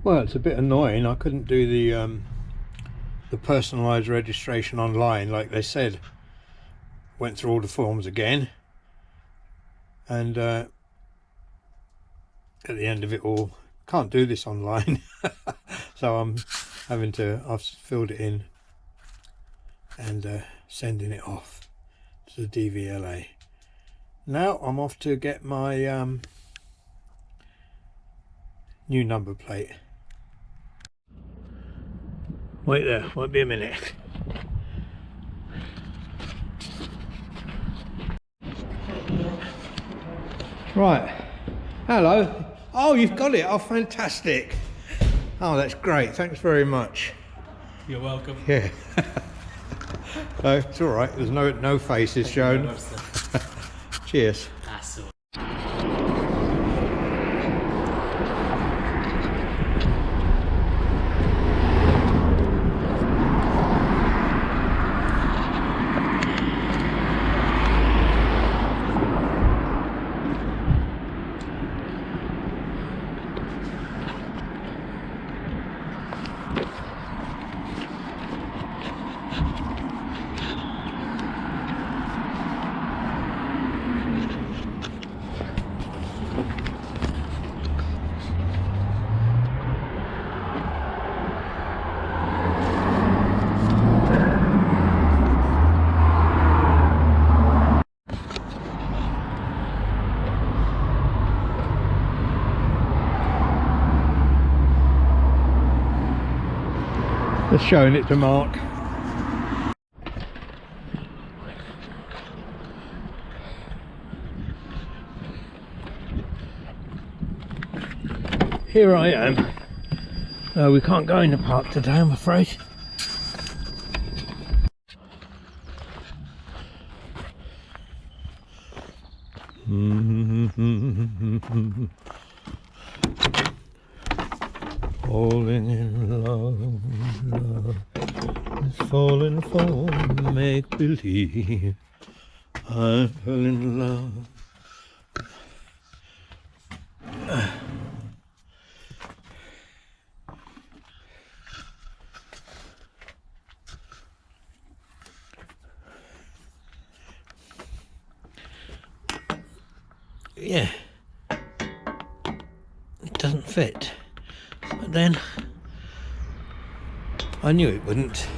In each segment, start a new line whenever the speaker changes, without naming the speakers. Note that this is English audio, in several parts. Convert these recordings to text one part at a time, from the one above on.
Well, it's a bit annoying. I couldn't do the personalised registration online like they said. Went through all the forms again, and at the end of it all, can't do this online. So I've filled it in and sending it off to the DVLA. Now I'm off to get my new number plate. Wait there, won't be a minute. Right, hello. Oh, you've got it. Oh, fantastic. Oh, that's great. Thanks very much.
You're welcome.
Yeah. Oh, it's all right. There's no faces shown. Cheers.
That's all.
Just showing it to Mark. Here I am. We can't go in the park today, I'm afraid. Falling in love is falling for make believe. I fell in love. Yeah, it doesn't fit, but then I knew it wouldn't.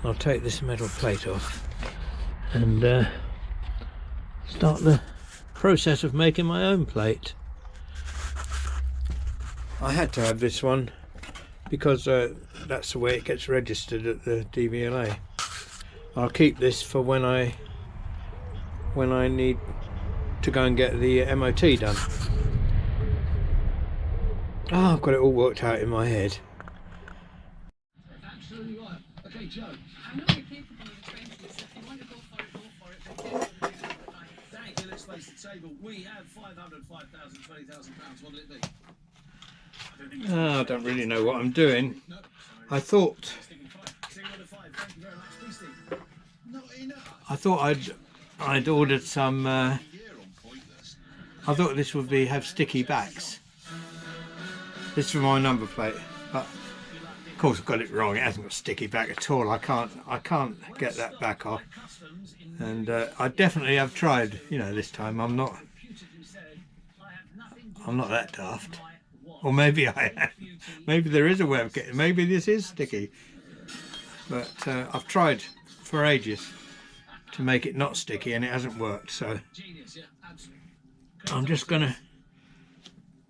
I'll take this metal plate off and start the process of making my own plate. I had to have this one because that's the way it gets registered at the DVLA. I'll keep this for when I need to go and get the MOT done. Oh, I've got it all worked out in my head.
Absolutely right. Okay, Joe.
I know you're capable of adventures. If you want to go for it, but
Thank you. Let's face the table. We have 500, 5,000, 20,000 pounds. What'll it be?
I don't really know what I'm doing. I thought I'd ordered some. I thought this would have sticky backs. This is for my number plate, but of course I've got it wrong. It hasn't got sticky back at all. I can't get that back off, and I definitely have tried. You know, this time I'm not that daft, or maybe I am. Maybe there is a way of getting. Maybe this is sticky, but I've tried for ages to make it not sticky, and it hasn't worked. So I'm just gonna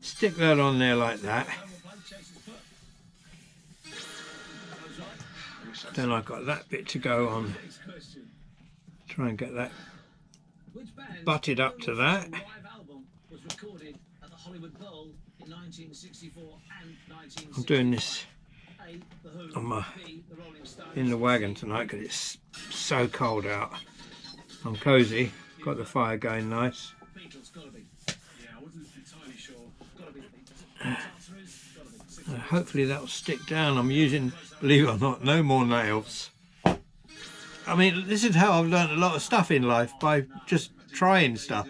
stick that on there like that. Then I've got that bit to go on. Try and get that butted up to that. I'm doing this on in the wagon tonight because it's so cold out. I'm cosy, got the fire going nice. Hopefully that'll stick down. I'm using, believe it or not, no more nails. I mean, this is how I've learned a lot of stuff in life, by just trying stuff.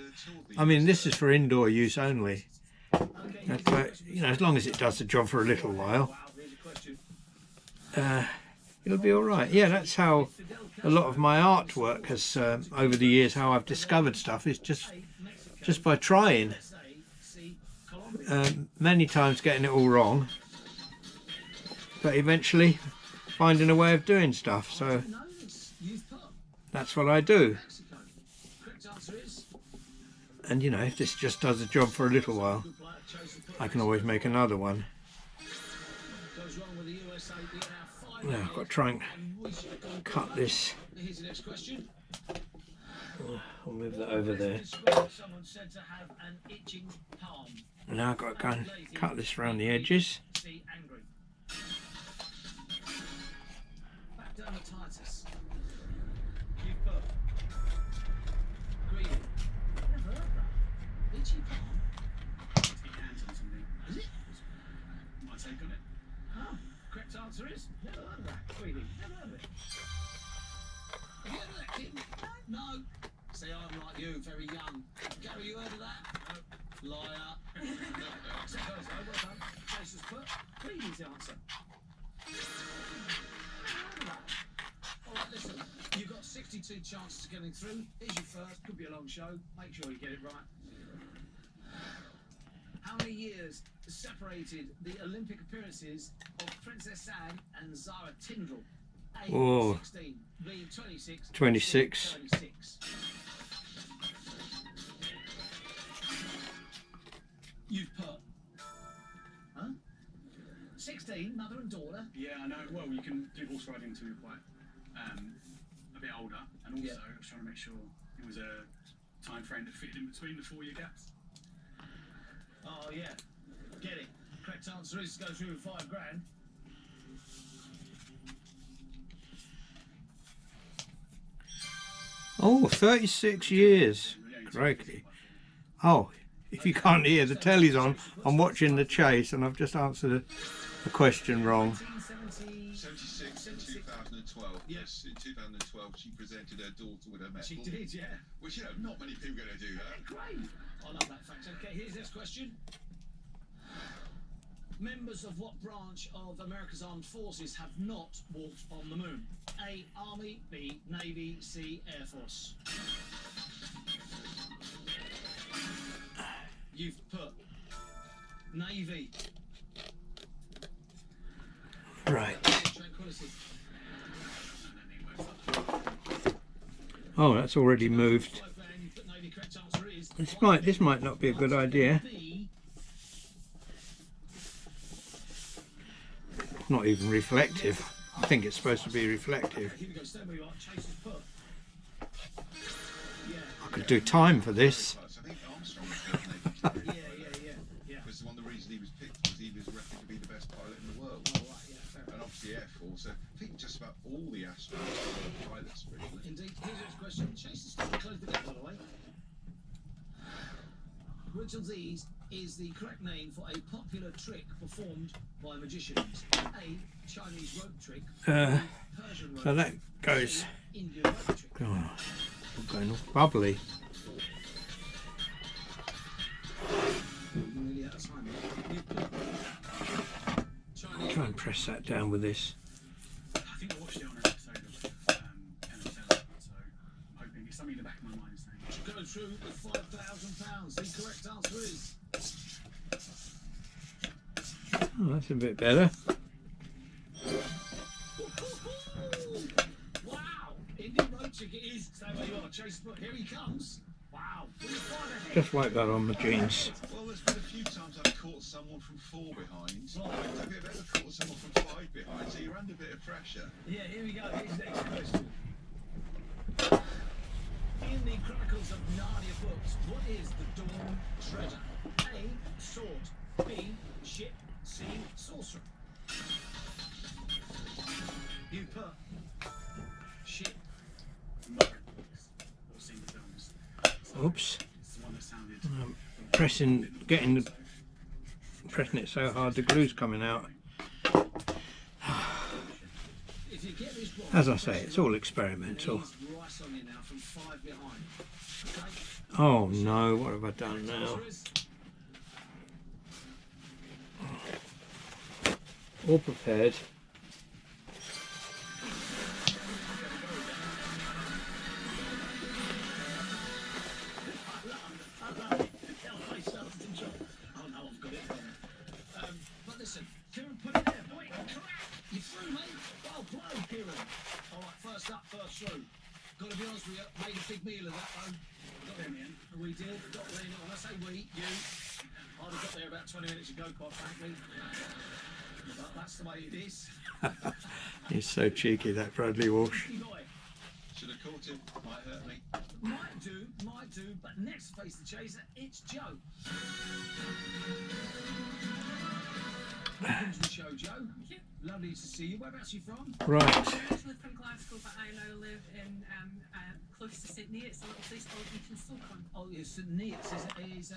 I mean, this is for indoor use only. But, you know, as long as it does the job for a little while, it'll be all right. Yeah, that's how a lot of my artwork has, over the years, how I've discovered stuff is just by trying. Many times getting it all wrong, but eventually finding a way of doing stuff. So that's what I do. And you know, if this just does the job for a little while, I can always make another one. Now I've got to try and cut this. I'll move that over there. Now I've got to go and cut this around the edges.
Correct answer is never heard of that. Really, never heard of it. Have you heard of that, Kim? No. Say I'm like you, very young. Gary, you heard of that? No. Liar. No. So, well done. Chase has put. Really is the answer. All right, listen. You've got 62 chances of getting through. Here's your first. Could be a long show. Make sure you get it right. How many years separated the Olympic appearances of Princess Anne and Zara Tindall? A, 16, B, 26,
26.
36. You've put, huh? 16, mother and daughter.
Yeah, I know. Well, you can do horse riding until you're quite a bit older, and also I was trying to make sure it was a time frame that fitted in between the 4-year gaps.
Oh yeah, get it. Correct answer is to go through with 5 grand.
Oh, 36 years. Crikey. Oh, if you can't hear, the telly's on. I'm watching the chase and I've just answered a question wrong.
76 in 2012. Yes, in 2012 she presented her daughter with her medal.
She did, yeah.
Which, you know, not many people are going to do that.
Great. I love that fact. Okay, here's this question. Members of what branch of America's armed forces have not walked on the moon? A, Army, B, Navy, C, Air Force. You've put Navy.
Right.
Tranquility.
Oh, that's already moved. This might not be a good idea. Not even reflective. I think it's supposed to be reflective. I could do time for this.
Because one of the reasons he was picked was he was reckoned to be the best pilot in the world. And obviously Air Force, I think just about all the astronauts were pilots, really.
Indeed. Here's this question. Chase is still close the gap, by the way. Which of these is the correct name for a popular trick performed by magicians? A, Chinese rope trick. Persian rope
So that
trick,
goes.
C, Indian rope trick.
Oh, I'm going all bubbly.
Nearly out of time.
Try and press that down with this.
I think I watched it on an episode of NFL, so I'm hoping it's something in the back of my mind saying.
Go through with £5,000. The correct answer is.
Oh, that's a bit better.
Wow! Indian rope trick it is. Stay where you are. Chase, look, here he comes. Wow.
Just wipe that on my jeans.
Well, there's been a few times I've caught someone from 4 behind. Have you ever caught someone from 5 behind? So you're under a bit of pressure.
Yeah, here we go. Here's the next question. In the Chronicles of Narnia books, what is the Dawn treasure? A, sword. B, ship. C, sorcerer. You put ship.
Or seen the films.
Oops.
It's the one that sounded.
Pressing it so hard the glue's coming out.
If you get this wrong,
As I say, it's all experimental.
Rice on you now from 5 behind. Okay?
Oh no, what have I done now? All prepared.
Oh no, I've got it wrong. But listen, Kieran, put it there. Boy, you through, mate? Well played, Kieran. All right, first up, first through. Got to be honest with you, made a big meal of that, though. Got there in the end. We did. Got there in it. When I say we, you. I'd have got there about 20 minutes ago, quite frankly. But that's the way it is.
He's so cheeky, that Bradley Walsh.
Should have caught him. Might hurt me.
Might do. But next to face the chaser, it's Joe. Welcome to the show, Joe. Lovely to see you. Whereabouts are you from?
Right.
I'm originally from Glasgow, but I now live in close to Sydney. It's a little place called Eton.
Oh, yes, St Neots is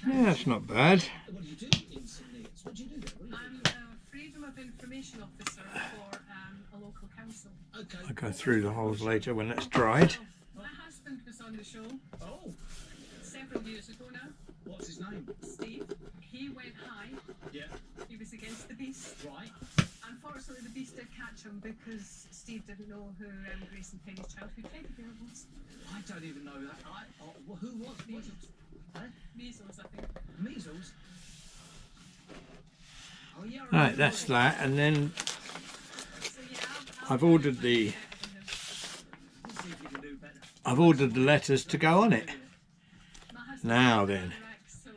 Yeah, that's not bad.
what do you do in St Neots? What do you do there? What do you
I'm a Freedom of Information Officer for a local council.
do? Okay.
I'll go through the holes later when it's dried.
My husband was on the show
Oh,
several years ago now.
what's his name?
Steve. He went high.
Yeah,
He was against the beast.
right.
Unfortunately, the beast did catch him because Steve didn't know who Grace and Penny's childhood teddy bear was.
I don't even know that. Who was
Measles.
Huh?
Measles, I think.
Measles? Oh, yeah. I
Right,
remember
that's
it.
that, and then
So yeah,
I've ordered the
Let's see if you can do better.
I've ordered the letters to go on it.
My husband
Now
was
then,
anorexic, so,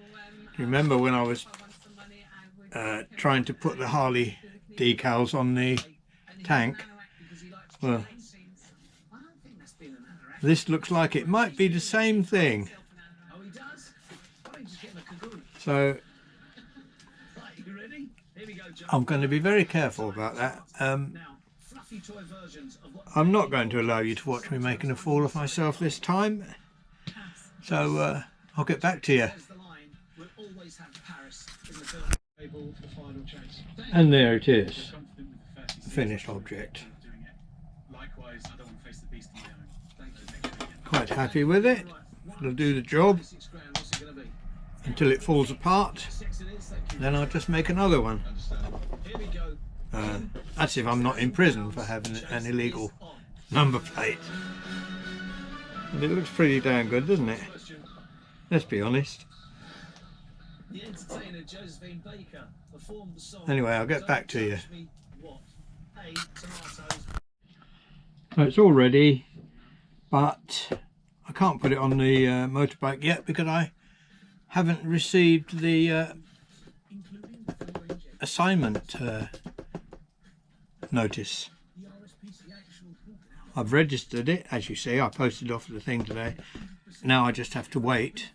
you remember when I was
if I want some money, I would
trying to put the Harley decals on the
And he
tank?
was an anorak because he likes
Well,
trains. I don't think that's been an anorak.
this looks like it might be the same thing.
Oh, he does? Why don't you just get him a cagoule?
So
Right, you ready? Here we go, Joe.
I'm going to be very careful about that.
Now, fluffy toy versions of what
I'm not going to allow you to watch me making a fool of myself this time. So I'll get back to you.
there's the line. We'll always have Paris in the film. Able the final chase.
And there it is,
Confident with the 30
finished object.
doing it. Likewise, I don't want to face the beast on my own. Thank you.
Quite happy with it. It'll do the job
£6 grand, what's it going to be?
until it falls apart.
6 it is, thank you.
Then I'll just make another one.
Understandable.
Here we go.
That's if I'm not in prison for having an illegal number plate. And it looks pretty damn good, doesn't it?
Question.
Let's be honest.
The entertainer Josephine Baker performed the song.
Anyway, I'll get back to you.
Touch Me What? A. Tomatoes.
So it's all ready, but I can't put it on the motorbike yet because I haven't received the
Including the full range of
assignment notice.
the RSPCA actual book.
I've registered it, as you see. I posted off the thing today. Now I just have to wait,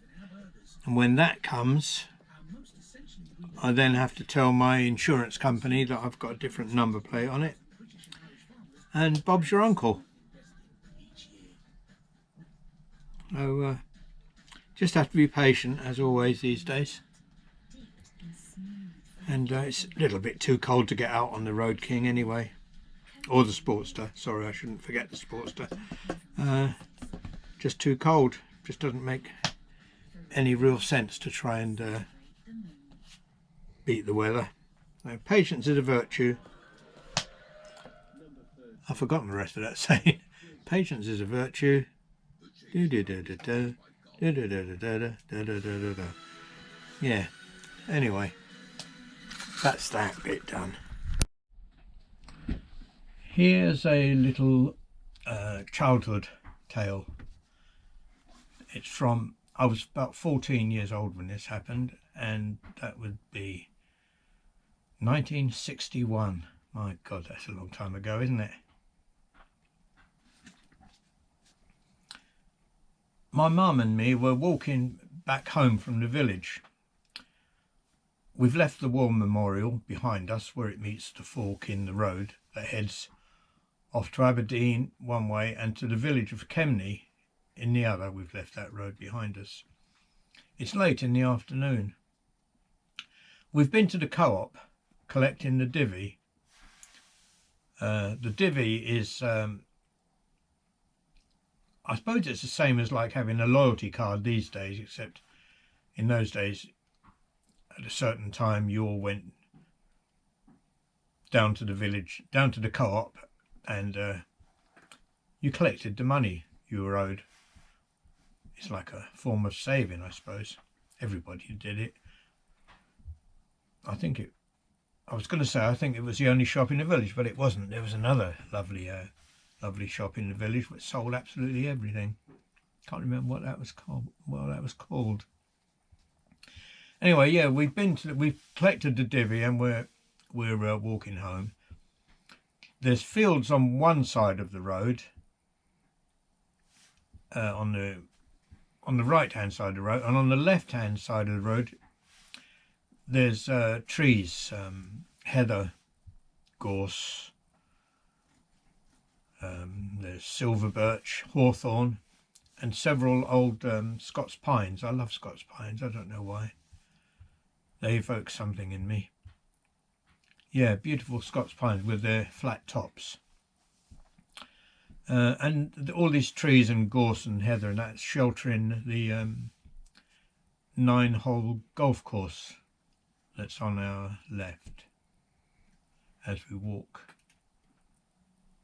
and when that comes,
Our most essentially we
I then have to tell my insurance company that I've got a different number plate on it. And Bob's your uncle. So just have to be patient, as always these days. And it's a little bit too cold to get out on the Road King anyway. Or the Sportster. Sorry, I shouldn't forget the Sportster. Just too cold. Just doesn't make any real sense to try and beat the weather. So patience is a virtue. I've forgotten the rest of that saying. Patience is a virtue. Yeah. Anyway, that's that bit done. Here's a little childhood tale. It's from, I was about 14 years old when this happened, and that would be 1961. My God, that's a long time ago, isn't it? My mum and me were walking back home from the village. We've left the War Memorial behind us where it meets the fork in the road that heads off to Aberdeen one way and to the village of Kemney in the other. We've left that road behind us. It's late in the afternoon. We've been to the co-op collecting the divvy. The divvy is I suppose it's the same as like having a loyalty card these days, except in those days, at a certain time, you all went down to the village, down to the co-op, and you collected the money you were owed. It's like a form of saving, I suppose. Everybody did it. I was going to say, I think it was the only shop in the village, but it wasn't. There was another lovely shop in the village which sold absolutely everything. Can't remember what that was called. Anyway, yeah, we've collected the divvy and we're walking home. There's fields on one side of the road, on the right hand side of the road, and on the left hand side of the road there's trees, heather, gorse, there's silver birch, hawthorn, and several old Scots pines. I love Scots pines, I don't know why. They evoke something in me. Yeah, beautiful Scots pines with their flat tops. And all these trees and gorse and heather, and that's sheltering the 9-hole golf course that's on our left as we walk.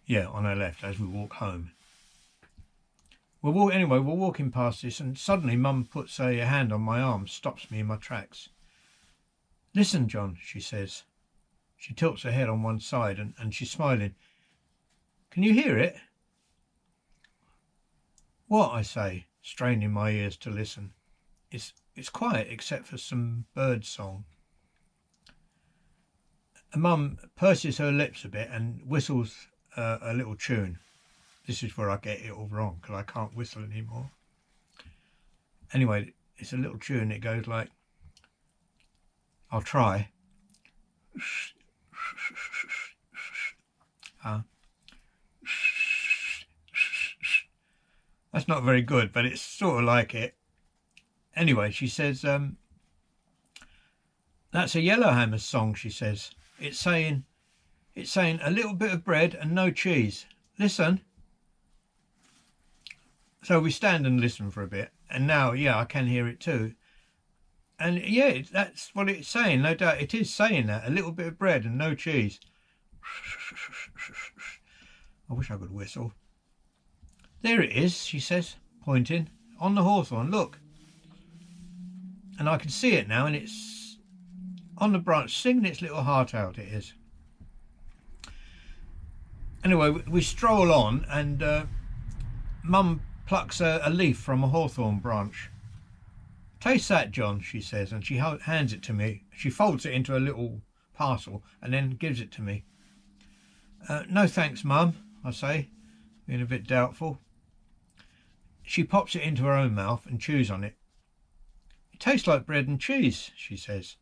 Yeah, on our left as we walk home. We're walking past this, and suddenly Mum puts a hand on my arm, stops me in my tracks. "Listen, John," she says. She tilts her head on one side and she's smiling. "Can you hear it?" "What?" I say, straining my ears to listen. It's quiet except for some bird song. Mum purses her lips a bit and whistles a little tune. This is where I get it all wrong because I can't whistle anymore. Anyway, it's a little tune. It goes like, I'll try. That's not very good, but it's sort of like it. Anyway, she says, that's a Yellowhammer's song, she says. It's saying a little bit of bread and no cheese. Listen. So we stand and listen for a bit, and now, yeah, I can hear it too. And yeah, that's what it's saying, no doubt. It is saying that, a little bit of bread and no cheese. I wish I could whistle. There it is, she says, pointing, on the hawthorn, look. And I can see it now, and it's on the branch, singing its little heart out, it is. Anyway, we stroll on, and Mum plucks a leaf from a hawthorn branch. "Taste that, John," she says, and she hands it to me. She folds it into a little parcel and then gives it to me. "No thanks, Mum," I say, being a bit doubtful. She pops it into her own mouth and chews on it. "It tastes like bread and cheese," she says,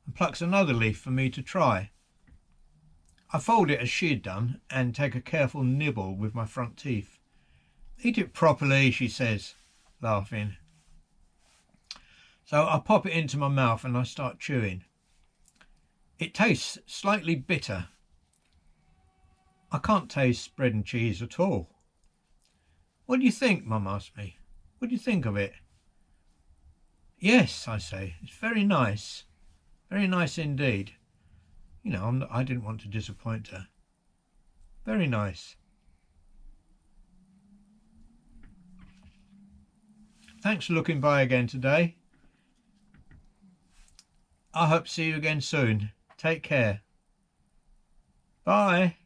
and plucks another leaf for me to try. I fold it as she had done and take a careful nibble with my front teeth. "Eat it properly," she says, laughing. So I pop it into my mouth and I start chewing. It tastes slightly bitter. I can't taste bread and cheese at all. "What do you think?" Mum asked me. "What do you think of it?" "Yes," I say, "it's very nice. Very nice indeed." You know, I didn't want to disappoint her. Very nice. Thanks for looking by again today. I hope to see you again soon. Take care. Bye.